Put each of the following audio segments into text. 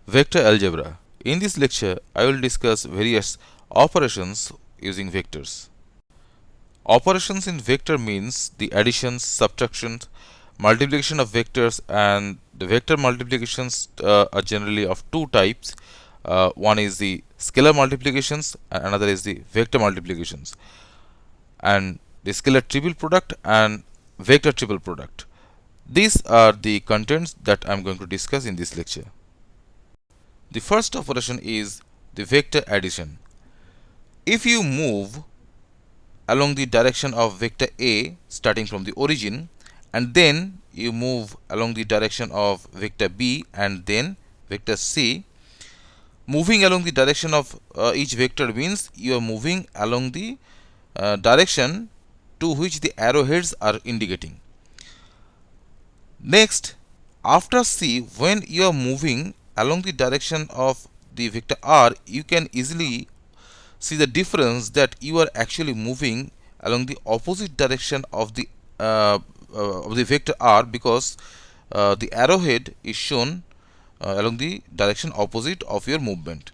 Vector algebra. In this lecture, I will discuss various operations using vectors. Operations in vector means the additions, subtractions, multiplication of vectors, and the vector multiplications are generally of two types. One is the scalar multiplications and another is the vector multiplications, and the scalar triple product and vector triple product. These are the contents that I am going to discuss in this lecture. The first operation is the vector addition. If you move along the direction of vector A starting from the origin, and then you move along the direction of vector B and then vector C, moving along the direction of each vector means you are moving along the direction to which the arrowheads are indicating. Next, after C, when you are moving along the direction of the vector R, you can easily see the difference that you are actually moving along the opposite direction of the vector R, because the arrowhead is shown along the direction opposite of your movement.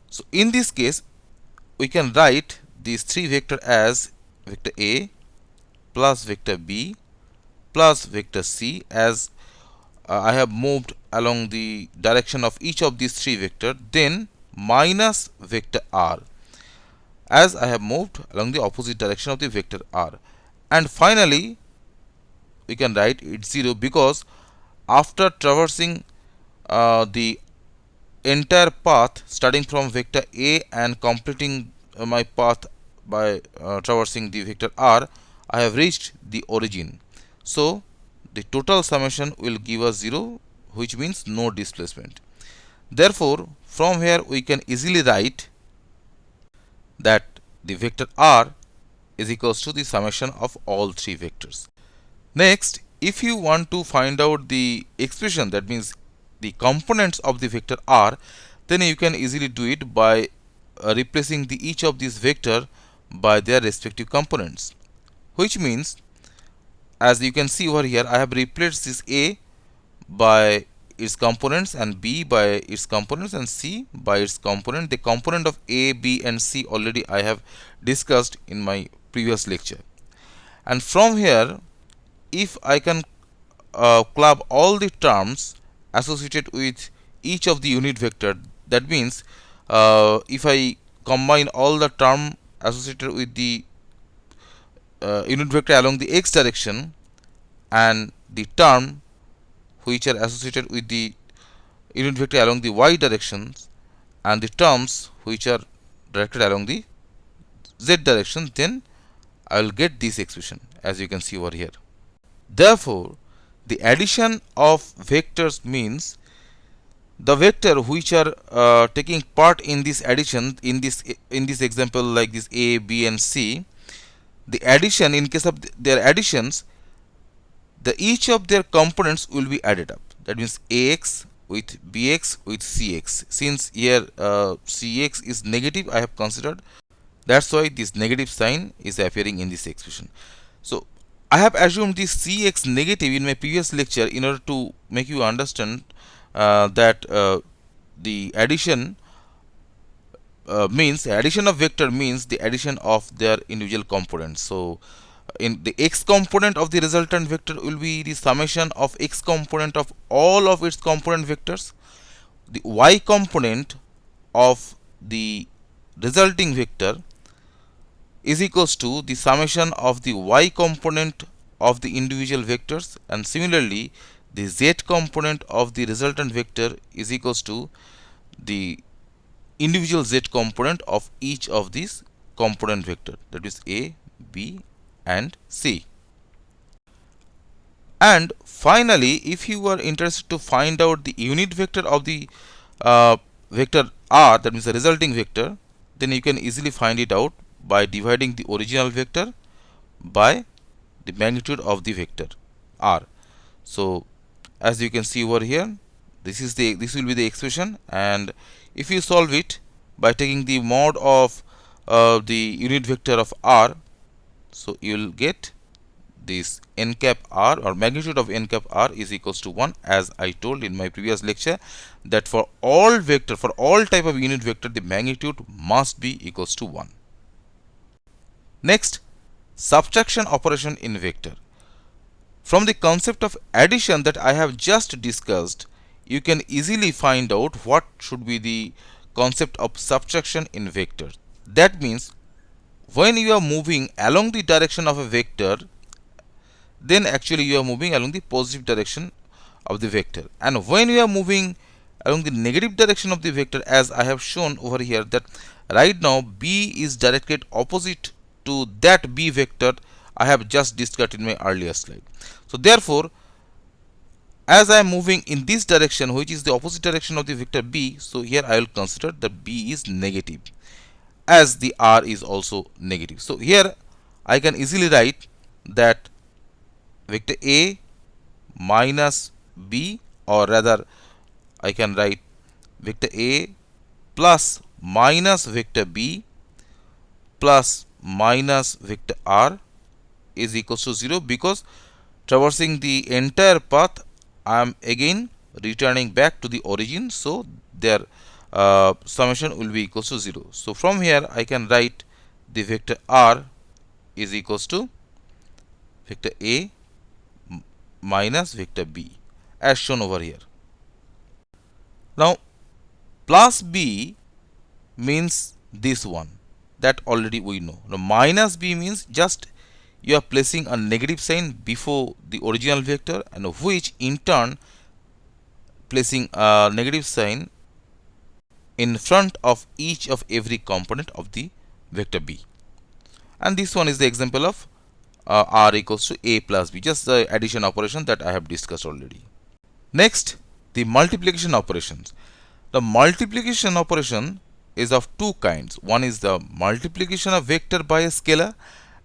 So in this case, we can write these three vectors as vector A plus vector B plus vector C, as I have moved along the direction of each of these three vectors, then minus vector R, as I have moved along the opposite direction of the vector R. And finally, we can write it 0, because after traversing the entire path starting from vector A and completing my path by traversing the vector R, I have reached the origin. So the total summation will give us 0, which means no displacement. Therefore, from here we can easily write that the vector R is equals to the summation of all three vectors. Next, if you want to find out the expression, that means the components of the vector R, then you can easily do it by replacing each of these vector by their respective components, which means, as you can see over here, I have replaced this A by its components and B by its components and C by its component. The component of A, B and C already I have discussed in my previous lecture. And from here, if I can club all the terms associated with each of the unit vector, that means if I combine all the term associated with the unit vector along the x direction and the term which are associated with the unit vector along the y directions and the terms which are directed along the z direction, then I will get this expression, as you can see over here. Therefore, the addition of vectors means the vector which are taking part in this addition, in this example like this A, B and C, the addition, in case of their additions, each of their components will be added up. That means AX with BX with CX. Since here CX is negative, I have considered, that's why this negative sign is appearing in this expression. So I have assumed this Cx negative in my previous lecture in order to make you understand that the addition means addition of vector means the addition of their individual components. So in the x component of the resultant vector will be the summation of x component of all of its component vectors. The y component of the resulting vector is equals to the summation of the y component of the individual vectors, and similarly the z component of the resultant vector is equals to the individual z component of each of these component vector, that is A, B and C. And finally, if you are interested to find out the unit vector of the vector R, that means the resulting vector, then you can easily find it out by dividing the original vector by the magnitude of the vector R. So as you can see over here, this will be the expression, and if you solve it by taking the mod of the unit vector of R, so you will get this n cap r or magnitude of n cap r is equals to 1, as I told in my previous lecture that for all vector, for all type of unit vector, the magnitude must be equals to 1. Next, subtraction operation in vector. From the concept of addition that I have just discussed, you can easily find out what should be the concept of subtraction in vector. That means when you are moving along the direction of a vector, then actually you are moving along the positive direction of the vector. And when you are moving along the negative direction of the vector, as I have shown over here, that right now B is directed opposite to that B vector I have just discussed in my earlier slide. So therefore, as I am moving in this direction, which is the opposite direction of the vector B, so here I will consider that B is negative, as the R is also negative. So here I can easily write that vector A minus B, or rather I can write vector A plus minus vector B plus minus vector R is equals to 0, because traversing the entire path I am again returning back to the origin, so their summation will be equals to 0. So from here I can write the vector R is equals to vector A minus vector B, as shown over here. Now plus B means this one, that already we know. Now minus B means just you are placing a negative sign before the original vector, and which in turn placing a negative sign in front of each of every component of the vector B. And this one is the example of R equals to A plus B, just the addition operation that I have discussed already. Next, the multiplication operations. The multiplication operation is of two kinds. One is the multiplication of vector by a scalar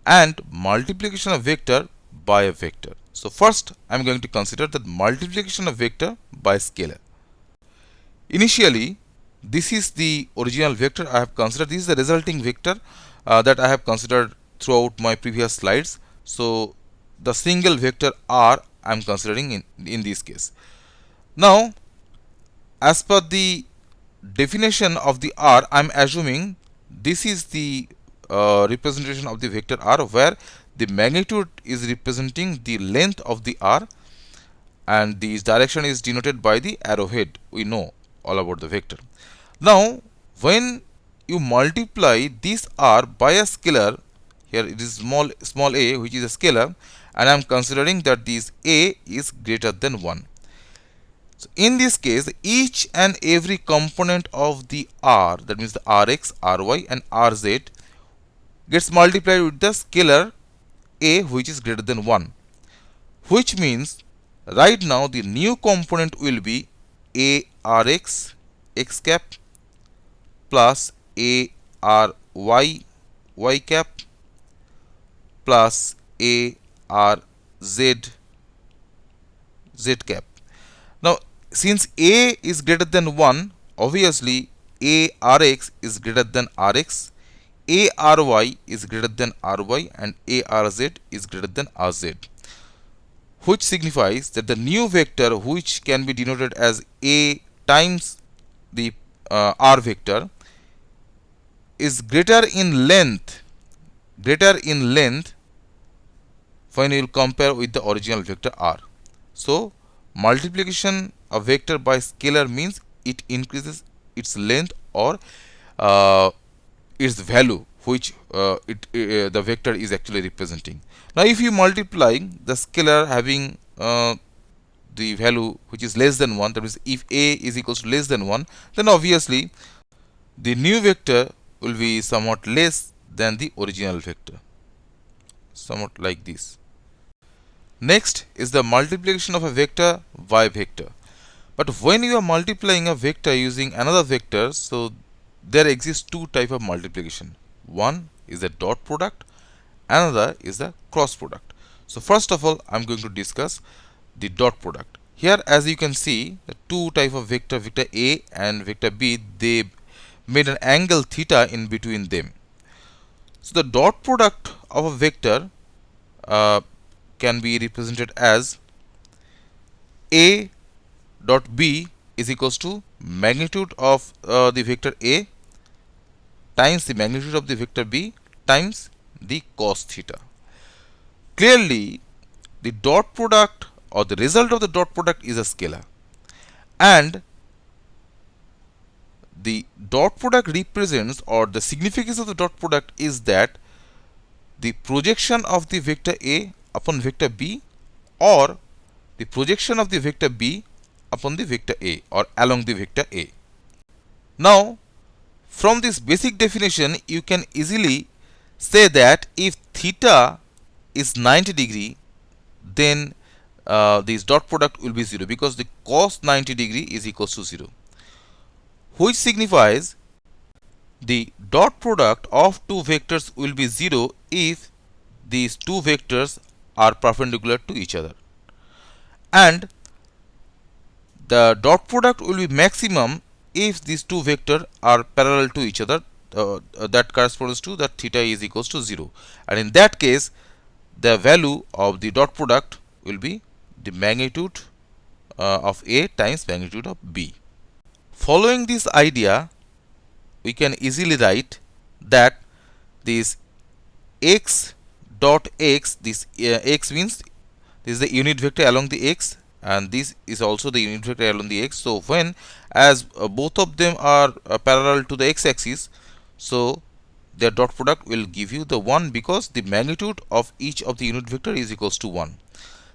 and multiplication of vector by a vector. So first I am going to consider the multiplication of vector by scalar. Initially, this is the original vector I have considered. This is the resulting vector that I have considered throughout my previous slides. So the single vector R I am considering in this case. Now, as per the definition of the R, I am assuming this is the representation of the vector R, where the magnitude is representing the length of the R and this direction is denoted by the arrowhead. We know all about the vector. Now when you multiply this R by a scalar, here it is small a, which is a scalar, and I am considering that this a is greater than 1. So in this case, each and every component of the R, that means the Rx, Ry and Rz, gets multiplied with the scalar a, which is greater than 1, which means right now the new component will be a Rx x cap plus a Ry y cap plus a Rz z cap. Now since a is greater than 1, obviously a Rx is greater than Rx, a Ry is greater than Ry, and a Rz is greater than Rz, which signifies that the new vector, which can be denoted as a times the R vector, is greater in length when you will compare with the original vector R. So multiplication of vector by scalar means it increases its length or its value, which the vector is actually representing. Now if you multiply the scalar having the value which is less than 1, that means if a is equals to less than 1, then obviously the new vector will be somewhat less than the original vector, somewhat like this. Next is the multiplication of a vector by vector. But when you are multiplying a vector using another vector, so there exists two types of multiplication. One is the dot product, another is the cross product. So first of all, I am going to discuss the dot product. Here, as you can see, the two type of vector, vector A and vector B, they made an angle theta in between them. So the dot product of a vector can be represented as A dot B is equals to magnitude of the vector A times the magnitude of the vector B times the cos theta. Clearly, the dot product or the result of the dot product is a scalar, and the dot product represents, or the significance of the dot product is that the projection of the vector A upon vector B, or the projection of the vector B upon the vector A or along the vector A. Now, from this basic definition, you can easily say that if theta is 90 degree, then this dot product will be 0, because the cos 90 degree is equals to 0, which signifies the dot product of two vectors will be 0 if these two vectors are perpendicular to each other, and the dot product will be maximum if these two vectors are parallel to each other. That corresponds to that theta is equals to 0, and in that case the value of the dot product will be the magnitude of A times magnitude of B. Following this idea, we can easily write that this x dot x, this x means this is the unit vector along the x, and this is also the unit vector along the x. So when as both of them are parallel to the x-axis, so their dot product will give you the 1, because the magnitude of each of the unit vector is equals to 1.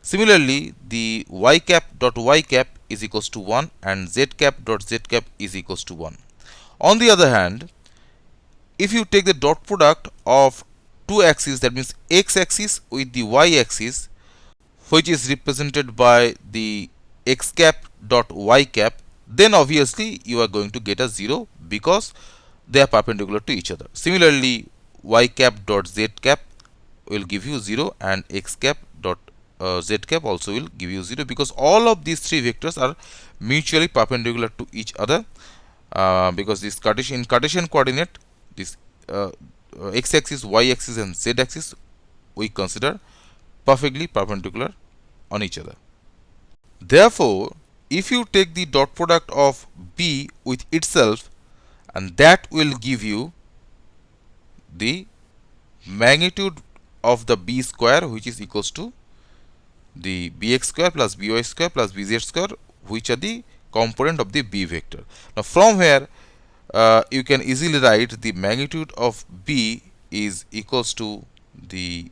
Similarly, the y cap dot y cap is equals to 1, and z cap dot z cap is equals to 1. On the other hand, if you take the dot product of two axes, that means x axis with the y axis, which is represented by the x cap dot y cap, then obviously you are going to get a 0, because they are perpendicular to each other. Similarly, y cap dot z cap will give you 0, and x cap dot z cap also will give you 0, because all of these three vectors are mutually perpendicular to each other, because this in Cartesian coordinate, this x axis, y axis and z axis we consider perfectly perpendicular on each other. Therefore, if you take the dot product of B with itself, and that will give you the magnitude of the B square, which is equals to the bx square plus by square plus bz square, which are the component of the B vector. Now from here you can easily write the magnitude of B is equals to the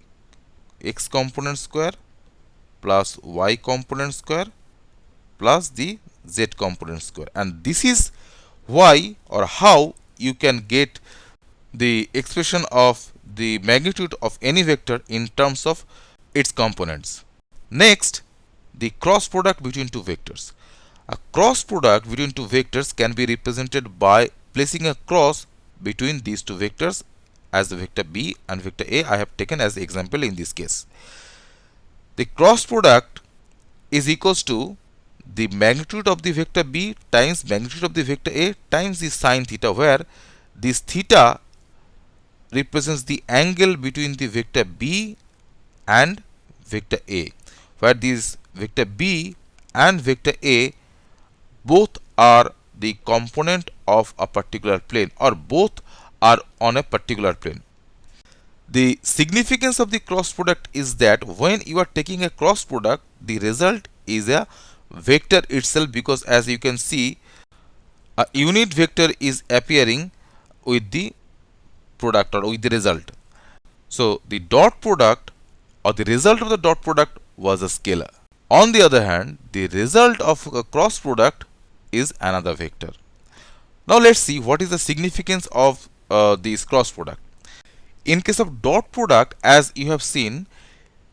x component square plus y component square plus the z component square, and this is why or how you can get the expression of the magnitude of any vector in terms of its components. Next, the cross product between two vectors. A cross product between two vectors can be represented by placing a cross between these two vectors as the vector B and vector A I have taken as example in this case. The cross product is equals to the magnitude of the vector B times magnitude of the vector A times the sine theta, where this theta represents the angle between the vector B and vector A, where this vector B and vector A both are the component of a particular plane, or both are on a particular plane. The significance of the cross product is that when you are taking a cross product, the result is a vector itself, because as you can see, a unit vector is appearing with the product or with the result. So the dot product or the result of the dot product was a scalar. On the other hand, the result of a cross product is another vector. Now let's see what is the significance of this cross product. In case of dot product, as you have seen,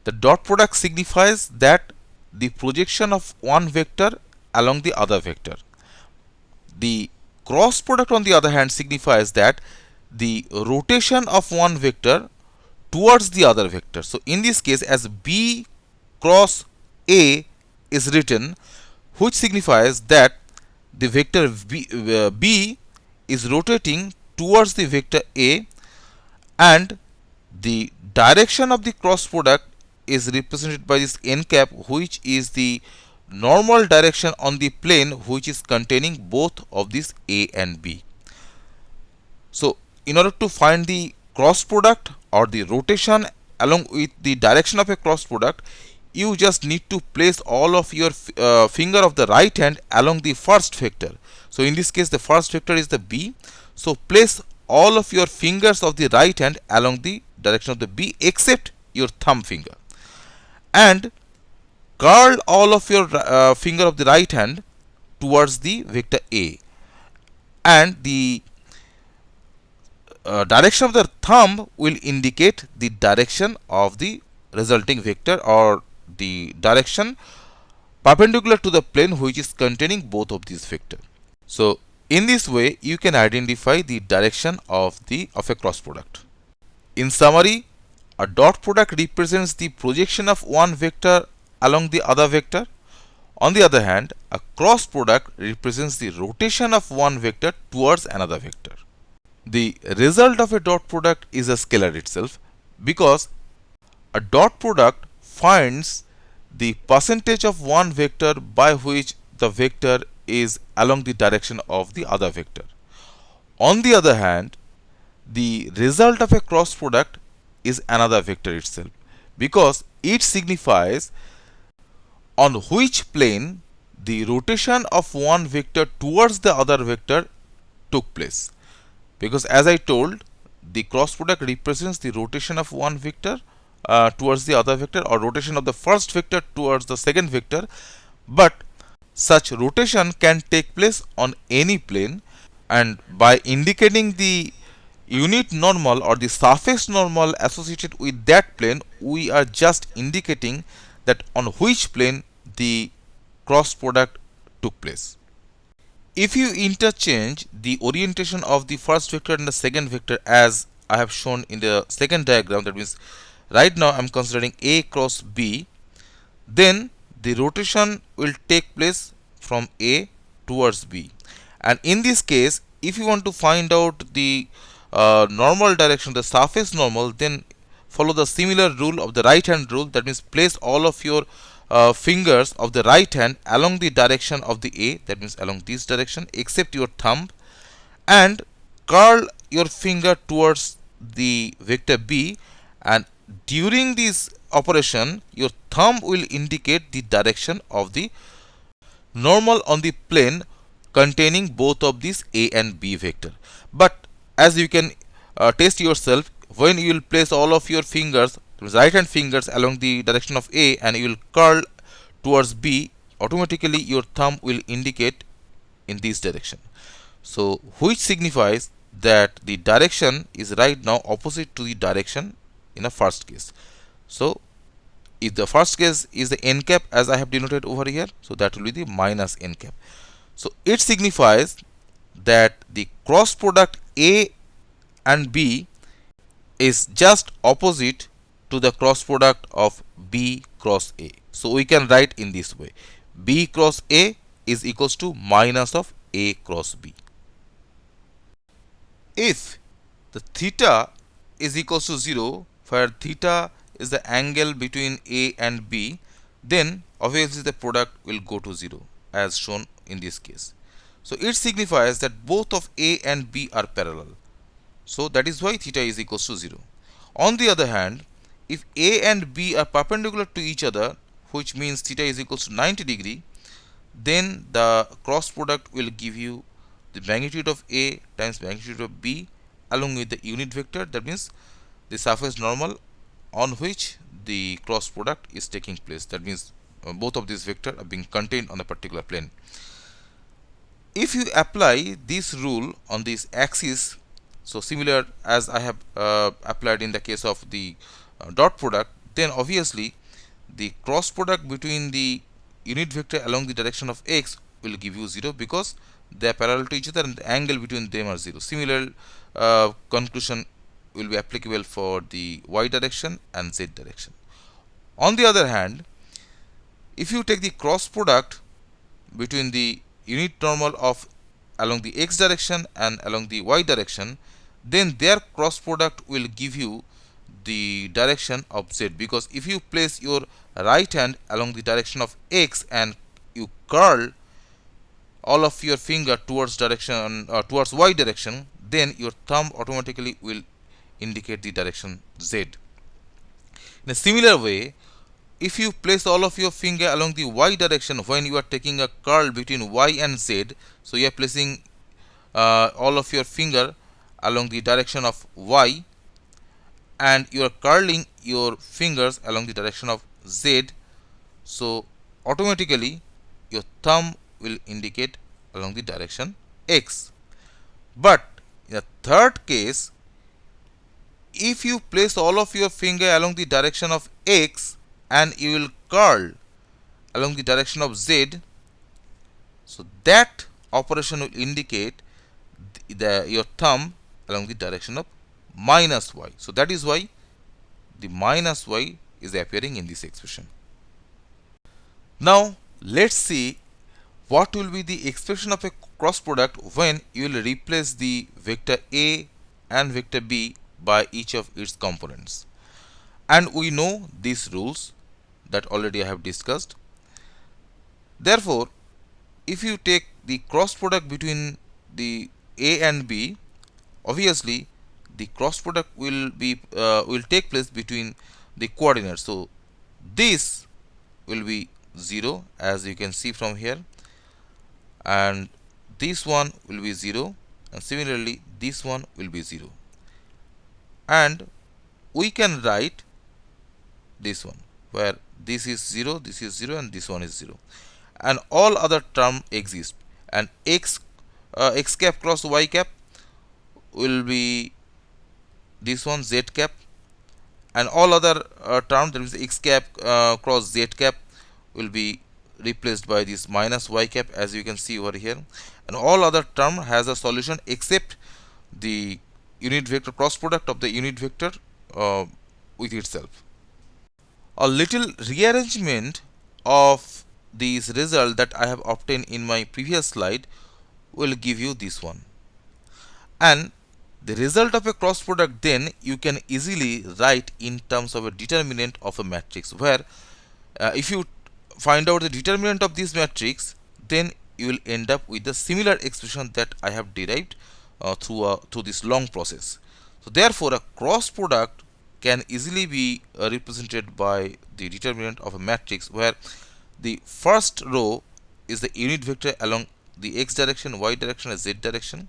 the dot product signifies that the projection of one vector along the other vector. The cross product on the other hand signifies that the rotation of one vector towards the other vector. So in this case, as B cross A is written, which signifies that the vector B is rotating towards the vector A, and the direction of the cross product is represented by this n cap, which is the normal direction on the plane which is containing both of these A and B. So in order to find the cross product or the rotation along with the direction of a cross product, you just need to place all of your finger of the right hand along the first vector. So in this case the first vector is the B. So place all of your fingers of the right hand along the direction of the B except your thumb finger, and curl all of your finger of the right hand towards the vector A, and the direction of the thumb will indicate the direction of the resulting vector or the direction perpendicular to the plane which is containing both of these vectors. So in this way you can identify the direction of a cross product. In summary, a dot product represents the projection of one vector along the other vector. On the other hand, a cross product represents the rotation of one vector towards another vector. The result of a dot product is a scalar itself, because a dot product finds the percentage of one vector by which the vector is along the direction of the other vector. On the other hand, the result of a cross product is another vector itself, because it signifies on which plane the rotation of one vector towards the other vector took place. Because as I told, the cross product represents the rotation of one vector towards the other vector, or rotation of the first vector towards the second vector, but such rotation can take place on any plane, and by indicating the unit normal or the surface normal associated with that plane, we are just indicating that on which plane the cross product took place. If you interchange the orientation of the first vector and the second vector as I have shown in the second diagram, that means right now I am considering A cross B, then the rotation will take place from A towards B. And in this case, if you want to find out the normal direction, the surface normal, then follow the similar rule of the right hand rule. That means place all of your fingers of the right hand along the direction of the A, that means along this direction except your thumb, and curl your finger towards the vector B, and during this operation your thumb will indicate the direction of the normal on the plane containing both of these A and B vector. But as you can test yourself, when you will place all of your fingers, right hand fingers, along the direction of A and you will curl towards B, automatically your thumb will indicate in this direction. So which signifies that the direction is right now opposite to the direction in the first case. So if the first case is the n cap as I have denoted over here, so that will be the minus n cap. So it signifies that the cross product A and B is just opposite to the cross product of B cross A. So we can write in this way: B cross A is equals to minus of A cross B. If the theta is equals to 0, where theta is the angle between A and B, then obviously the product will go to 0 as shown in this case. So it signifies that both of A and B are parallel. So that is why theta is equals to 0. On the other hand, if A and B are perpendicular to each other, which means theta is equals to 90 degree, then the cross product will give you the magnitude of A times magnitude of B along with the unit vector, that means the surface normal on which the cross product is taking place. That means both of these vectors are being contained on a particular plane. If you apply this rule on this axis, so similar as I have applied in the case of the dot product, then obviously the cross product between the unit vector along the direction of x will give you 0, because they are parallel to each other and the angle between them are 0. Similar conclusion will be applicable for the y direction and z direction. On the other hand, if you take the cross product between the unit normal of along the x direction and along the y direction, then their cross product will give you the direction of z, because if you place your right hand along the direction of x and you curl all of your finger towards towards y direction, then your thumb automatically will indicate the direction z. In a similar way, if you place all of your finger along the y direction when you are taking a curl between y and z, so you are placing all of your finger along the direction of y and you are curling your fingers along the direction of z, so automatically your thumb will indicate along the direction x. But in the third case, if you place all of your finger along the direction of x and you will curl along the direction of z, so that operation will indicate your thumb along the direction of minus y. So that is why the minus y is appearing in this expression. Now let's see what will be the expression of a cross product when you will replace the vector a and vector b by each of its components. And we know these rules that already I have discussed. Therefore, if you take the cross product between the a and b, obviously the cross product will take place between the coordinates. So this will be 0, as you can see from here, and this one will be 0, and similarly this one will be 0, and we can write this one where this is 0, this is 0, and this one is 0, and all other term exist, and x cap cross y cap will be this one z cap, and all other term, that is x cap cross z cap, will be replaced by this minus y cap, as you can see over here, and all other term has a solution except the unit vector cross product of the unit vector with itself. A little rearrangement of this result that I have obtained in my previous slide will give you this one, and the result of a cross product then you can easily write in terms of a determinant of a matrix, where if you find out the determinant of this matrix, then you will end up with the similar expression that I have derived through this long process. So therefore a cross product can easily be represented by the determinant of a matrix, where the first row is the unit vector along the x direction, y direction, and z direction.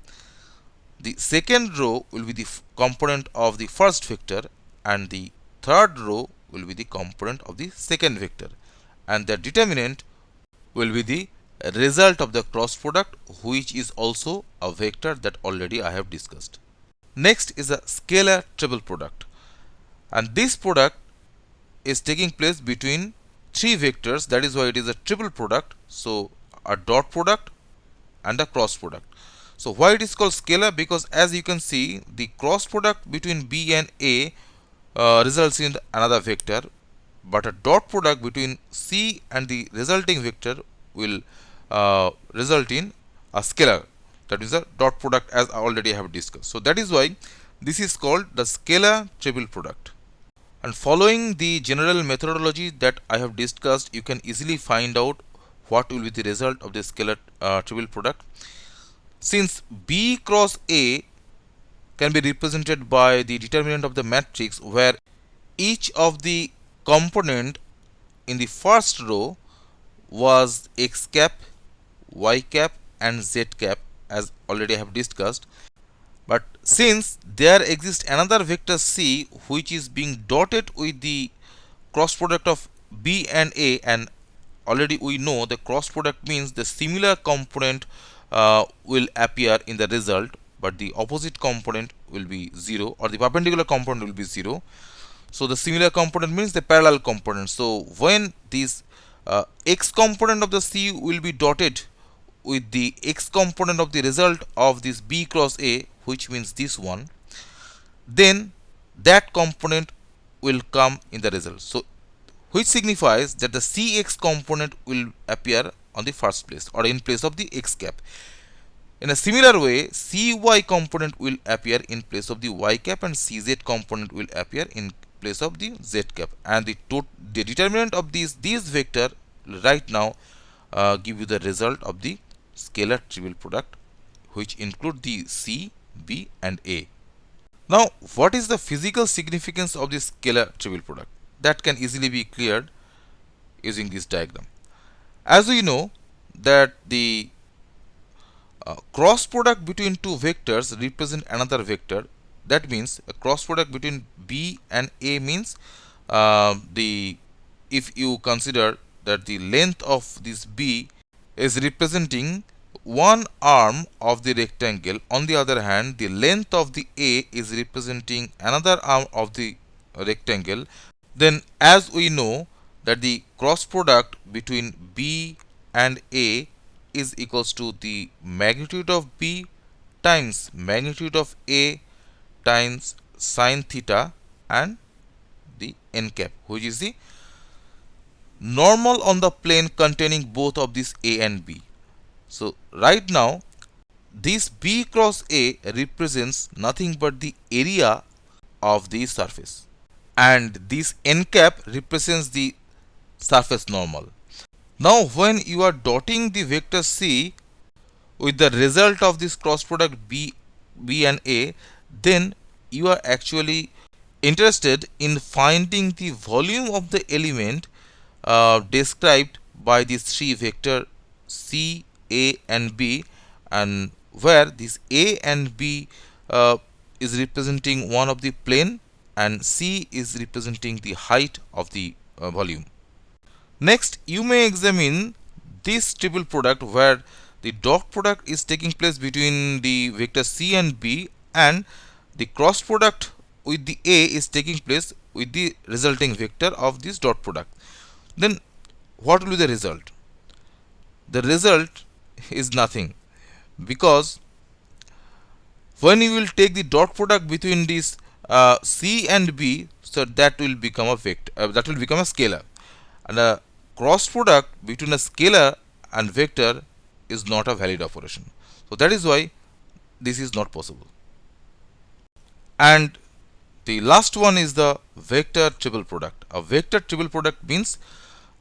The second row will be the component of the first vector, and the third row will be the component of the second vector, and the determinant will be the result of the cross product, which is also a vector that already I have discussed. Next is a scalar triple product, and this product is taking place between three vectors. That is why it is a triple product. So a dot product and a cross product. So why it is called scalar? Because as you can see, the cross product between b and a results in another vector, but a dot product between c and the resulting vector will result in a scalar, that is a dot product, as I already have discussed. So that is why this is called the scalar triple product. And following the general methodology that I have discussed, you can easily find out what will be the result of the scalar triple product. Since b cross a can be represented by the determinant of the matrix, where each of the component in the first row was x cap, y cap, and z cap, as already I have discussed. But since there exists another vector c which is being dotted with the cross product of b and a, and already we know the cross product means the similar component will appear in the result, but the opposite component will be 0, or the perpendicular component will be 0. So the similar component means the parallel component. So when this x component of the c will be dotted with the x component of the result of this b cross a, which means this one, then that component will come in the result. So which signifies that the cx component will appear on the first place, or in place of the x cap. In a similar way, cy component will appear in place of the y cap, and cz component will appear in place of the z cap, and the determinant of these vector right now give you the result of the scalar trivial product, which include the c, b and a. Now, what is the physical significance of this scalar trivial product? That can easily be cleared using this diagram. As we know that the cross product between two vectors represent another vector. That means a cross product between b and a means the if you consider that the length of this b is representing one arm of the rectangle, on the other hand the length of the a is representing another arm of the rectangle, then as we know that the cross product between b and a is equals to the magnitude of b times magnitude of a times sine theta and the n cap, which is the normal on the plane containing both of these a and b. So right now this b cross a represents nothing but the area of the surface, and this n cap represents the surface normal. Now when you are dotting the vector c with the result of this cross product b and a, then you are actually interested in finding the volume of the element described by these three vector c, a and b, and where this a and b is representing one of the plane and c is representing the height of the volume. Next, you may examine this triple product where the dot product is taking place between the vector c and b, and the cross product with the a is taking place with the resulting vector of this dot product. Then what will be the result? The result is nothing, because when you will take the dot product between this c and b, so that will become a vector, that will become a scalar, and a cross product between a scalar and vector is not a valid operation. So that is why this is not possible. And the last one is the vector triple product. A vector triple product means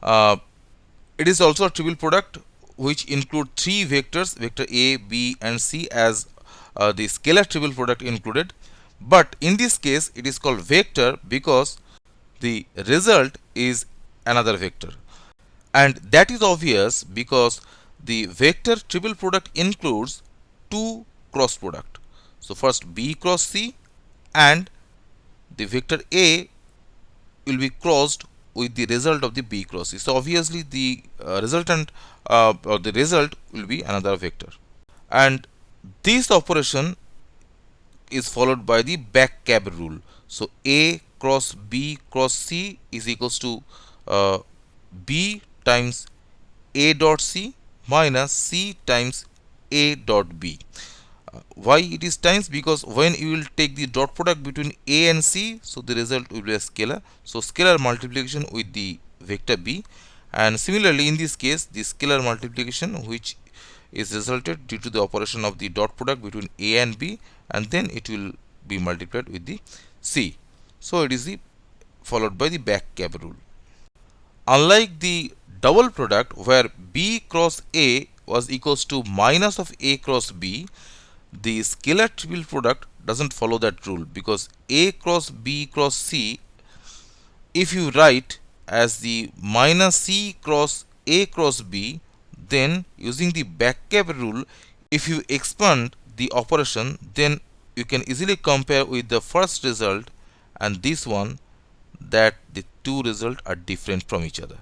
it is also a triple product which include three vectors, vector a, b and c, as the scalar triple product included. But in this case it is called vector because the result is another vector, and that is obvious because the vector triple product includes two cross product. So first b cross c, and the vector a will be crossed with the result of the b cross c. So obviously the resultant or the result will be another vector, and this operation is followed by the back cap rule. So a cross b cross c is equals to b times a dot c minus c times a dot b. Why it is times? Because when you will take the dot product between a and c, so the result will be a scalar. So scalar multiplication with the vector b, and similarly in this case the scalar multiplication which is resulted due to the operation of the dot product between a and b, and then it will be multiplied with the c. So it is the followed by the back cap rule. Unlike the double product where b cross a was equals to minus of a cross b, the scalar triple product doesn't follow that rule, because a cross b cross c, if you write as the minus c cross a cross b, then using the back cap rule, if you expand the operation, then you can easily compare with the first result and this one, that the two results are different from each other.